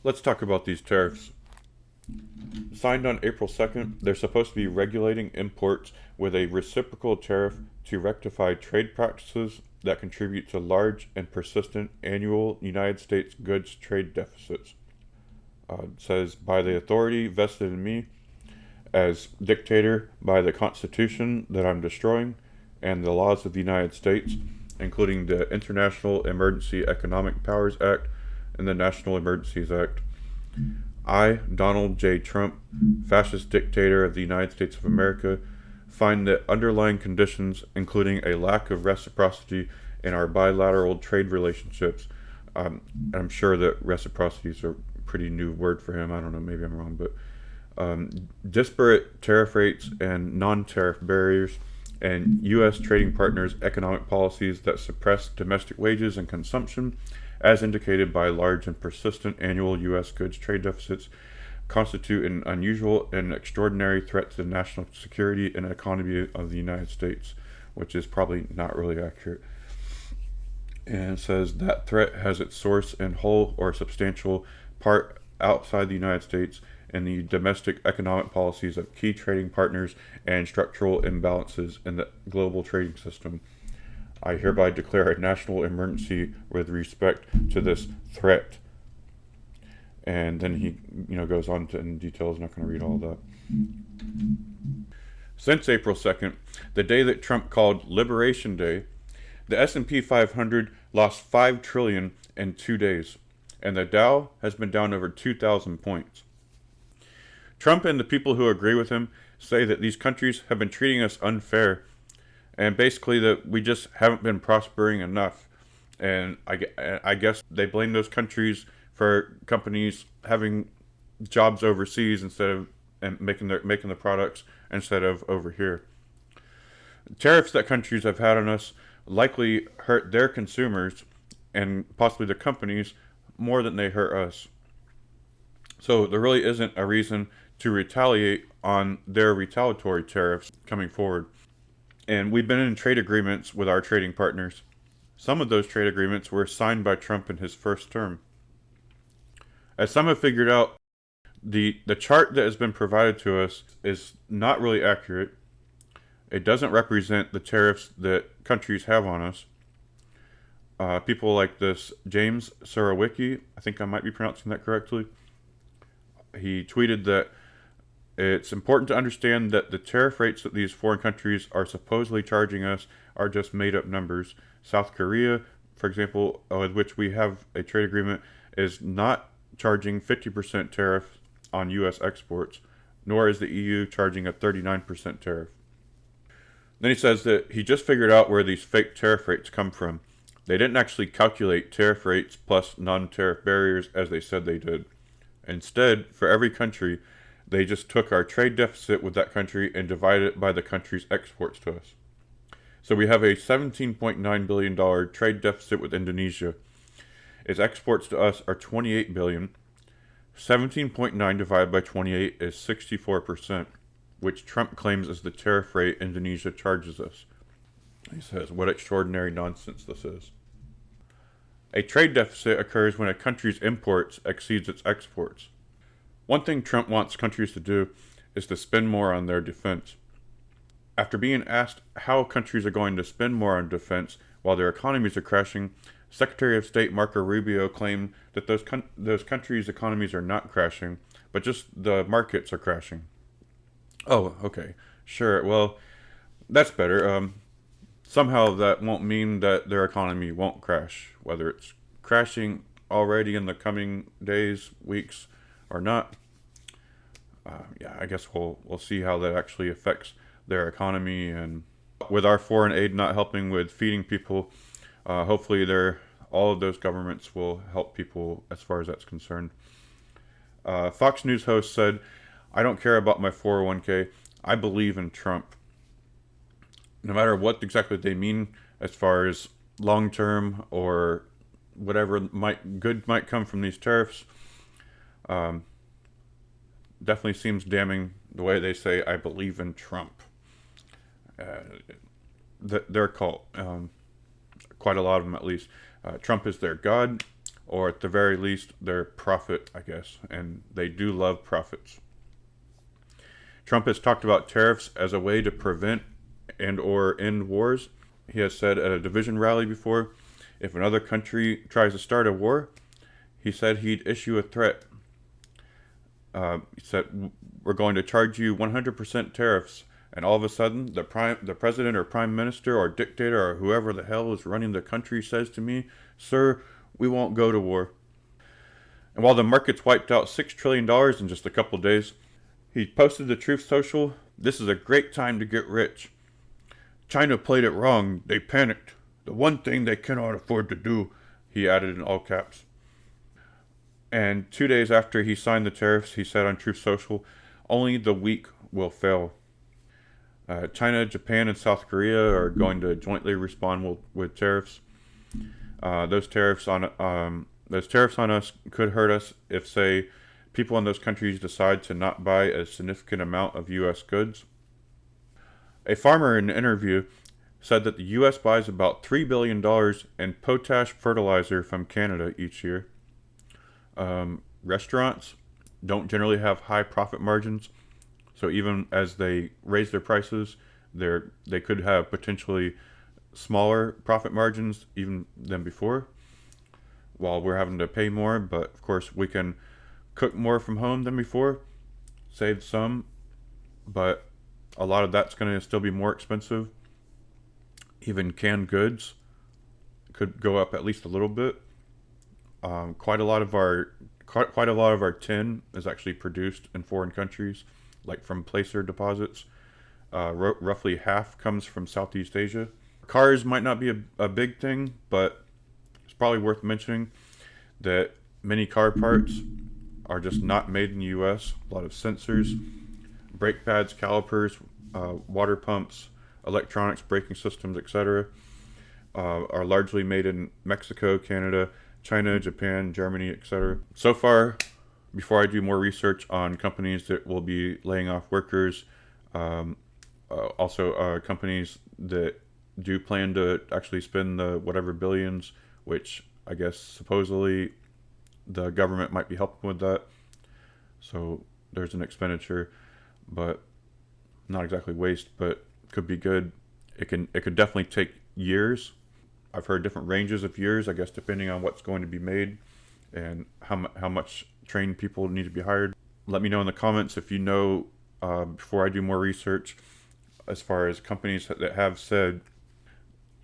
Let's talk about these tariffs. Signed on April 2nd, they're supposed to be regulating imports with a reciprocal tariff to rectify trade practices that contribute to large and persistent annual United States goods trade deficits. It says, by the authority vested in me as dictator by the Constitution that I'm destroying and the laws of the United States, including the International Emergency Economic Powers Act and the National Emergencies Act. I, Donald J. Trump, fascist dictator of the United States of America, find that underlying conditions, including a lack of reciprocity in our bilateral trade relationships, I'm sure that reciprocity is a pretty new word for him. I don't know, maybe I'm wrong, but disparate tariff rates and non-tariff barriers, and U.S. trading partners' economic policies that suppress domestic wages and consumption, as indicated by large and persistent annual U.S. goods trade deficits, constitute an unusual and extraordinary threat to the national security and economy of the United States, which is probably not really accurate. And it says that threat has its source in whole or substantial part outside the United States and the domestic economic policies of key trading partners and structural imbalances in the global trading system. I hereby declare a national emergency with respect to this threat. And then he, goes on to in details. I'm not going to read all that. Since April 2nd, the day that Trump called Liberation Day, the S&P 500 lost 5 trillion in 2 days, and the Dow has been down over 2,000 points. Trump and the people who agree with him say that these countries have been treating us unfair, and basically that we just haven't been prospering enough. And I guess they blame those countries for companies having jobs overseas instead of and making the products instead of over here. Tariffs that countries have had on us likely hurt their consumers and possibly the companies more than they hurt us. So there really isn't a reason to retaliate on their retaliatory tariffs coming forward. And we've been in trade agreements with our trading partners. Some of those trade agreements were signed by Trump in his first term. As some have figured out, the chart that has been provided to us is not really accurate. It doesn't represent the tariffs that countries have on us. People like this James Surowiecki, I think I might be pronouncing that correctly, he tweeted that it's important to understand that the tariff rates that these foreign countries are supposedly charging us are just made-up numbers. South Korea, for example, with which we have a trade agreement, is not charging 50% tariff on U.S. exports, nor is the EU charging a 39% tariff. Then he says that he just figured out where these fake tariff rates come from. They didn't actually calculate tariff rates plus non-tariff barriers as they said they did. Instead, for every country, they just took our trade deficit with that country and divided it by the country's exports to us. So we have a $17.9 billion trade deficit with Indonesia. Its exports to us are $28 billion. 17.9 divided by 28 is 64%, which Trump claims is the tariff rate Indonesia charges us. He says, what extraordinary nonsense this is. A trade deficit occurs when a country's imports exceeds its exports. One thing Trump wants countries to do is to spend more on their defense. After being asked how countries are going to spend more on defense while their economies are crashing, Secretary of State Marco Rubio claimed that those countries' economies are not crashing, but just the markets are crashing. Oh, okay. Sure. Well, that's better. Somehow that won't mean that their economy won't crash, whether it's crashing already in the coming days, weeks, or not. I guess we'll see how that actually affects their economy. And with our foreign aid not helping with feeding people, hopefully all of those governments will help people as far as that's concerned. Fox News host said, I don't care about my 401k. I believe in Trump. No matter what exactly they mean as far as long-term or whatever good might come from these tariffs, definitely seems damning the way they say, I believe in Trump. Their cult, quite a lot of them at least. Trump is their god. or at the very least, their profit, I guess. And they do love profits. Trump has talked about tariffs as a way to prevent and or end wars. He has said at a division rally before, if another country tries to start a war, he said he'd issue a threat. He said, we're going to charge you 100% tariffs. And all of a sudden, the president or prime minister or dictator or whoever the hell is running the country says to me, sir, we won't go to war. And while the markets wiped out $6 trillion in just a couple days, he posted to Truth Social, this is a great time to get rich. China played it wrong. They panicked. The one thing they cannot afford to do, he added in all caps. And 2 days after he signed the tariffs, he said on Truth Social, only the weak will fail. China, Japan, and South Korea are going to jointly respond with tariffs. Those tariffs on us could hurt us if, say, people in those countries decide to not buy a significant amount of U.S. goods. A farmer in an interview said that the U.S. buys about $3 billion in potash fertilizer from Canada each year. Restaurants don't generally have high profit margins, so even as they raise their prices, they could have potentially smaller profit margins even than before, while we're having to pay more. But of course, we can cook more from home than before, save some, but a lot of that's going to still be more expensive. Even canned goods could go up at least a little bit. Quite a lot of our tin is actually produced in foreign countries, like from placer deposits. Roughly half comes from Southeast Asia. Cars might not be a big thing, but it's probably worth mentioning that many car parts are just not made in the U.S. A lot of sensors, brake pads, calipers, water pumps, electronics, braking systems, etc. Are largely made in Mexico, Canada, China, Japan, Germany, etc. So far, before I do more research on companies that will be laying off workers, also companies that do plan to actually spend the whatever billions, which I guess supposedly the government might be helping with that. So there's an expenditure, but not exactly waste, but could be good. It could definitely take years. I've heard different ranges of years, I guess, depending on what's going to be made and how much trained people need to be hired. Let me know in the comments if you know, before I do more research, as far as companies that have said,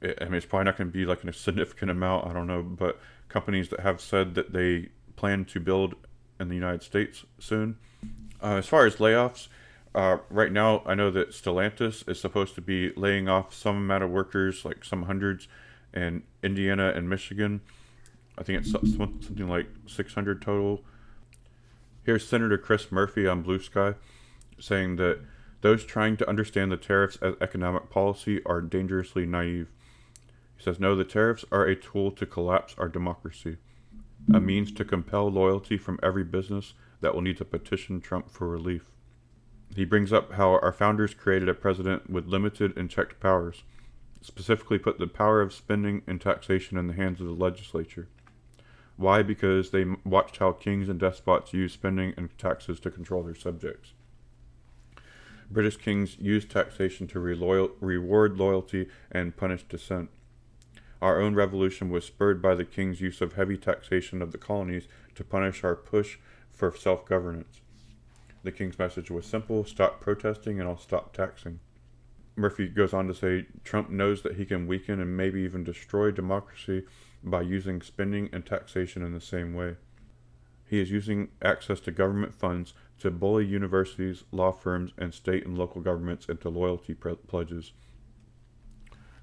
I mean, it's probably not going to be like a significant amount, I don't know, but companies that have said that they plan to build in the United States soon. As far as layoffs, right now I know that Stellantis is supposed to be laying off some amount of workers, like some hundreds, in Indiana and Michigan. I think it's something like 600 total. Here's Senator Chris Murphy on Blue Sky saying that those trying to understand the tariffs as economic policy are dangerously naive. He says, no, the tariffs are a tool to collapse our democracy, a means to compel loyalty from every business that will need to petition Trump for relief. He brings up how our founders created a president with limited and checked powers, specifically put the power of spending and taxation in the hands of the legislature. Why? Because they watched how kings and despots used spending and taxes to control their subjects. British kings used taxation to reward loyalty and punish dissent. Our own revolution was spurred by the king's use of heavy taxation of the colonies to punish our push for self-governance. The king's message was simple: stop protesting and I'll stop taxing. Murphy goes on to say, Trump knows that he can weaken and maybe even destroy democracy by using spending and taxation in the same way. He is using access to government funds to bully universities, law firms, and state and local governments into loyalty pledges.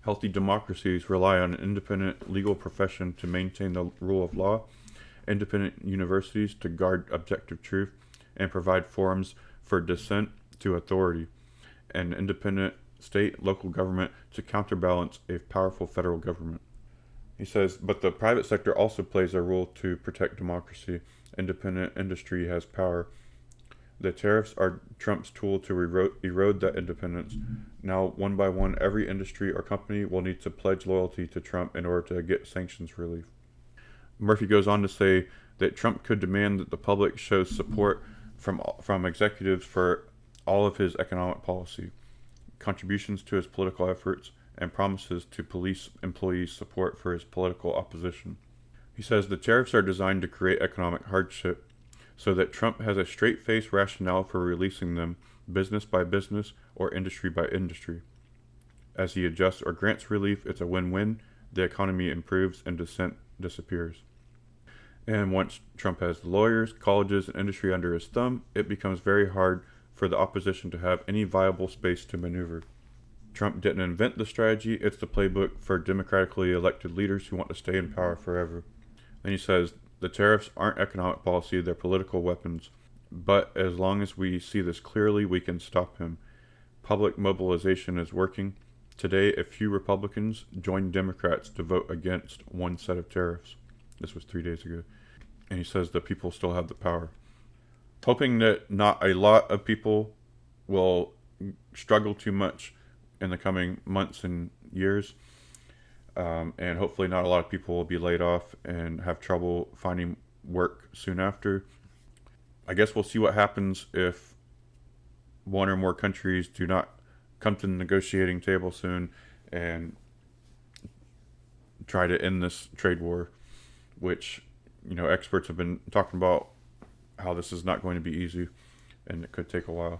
Healthy democracies rely on an independent legal profession to maintain the rule of law, independent universities to guard objective truth and provide forums for dissent to authority, and independent state, local government to counterbalance a powerful federal government. He says, but the private sector also plays a role to protect democracy. Independent industry has power. The tariffs are Trump's tool to erode that independence. Now, one by one, every industry or company will need to pledge loyalty to Trump in order to get sanctions relief. Murphy goes on to say that Trump could demand that the public shows support from executives for all of his economic policy, contributions to his political efforts, and promises to police employees support for his political opposition. He says the tariffs are designed to create economic hardship so that Trump has a straight-faced rationale for releasing them, business by business or industry by industry. As he adjusts or grants relief, it's a win-win. The economy improves and dissent disappears. And once Trump has lawyers, colleges, and industry under his thumb, it becomes very hard for the opposition to have any viable space to maneuver. Trump didn't invent the strategy, it's the playbook for democratically elected leaders who want to stay in power forever. Then he says, the tariffs aren't economic policy, they're political weapons. But as long as we see this clearly, we can stop him. Public mobilization is working. Today, a few Republicans joined Democrats to vote against one set of tariffs. This was 3 days ago. And he says the people still have the power. Hoping that not a lot of people will struggle too much in the coming months and years. And hopefully not a lot of people will be laid off and have trouble finding work soon after. I guess we'll see what happens if one or more countries do not come to the negotiating table soon and try to end this trade war, which, experts have been talking about how this is not going to be easy and it could take a while.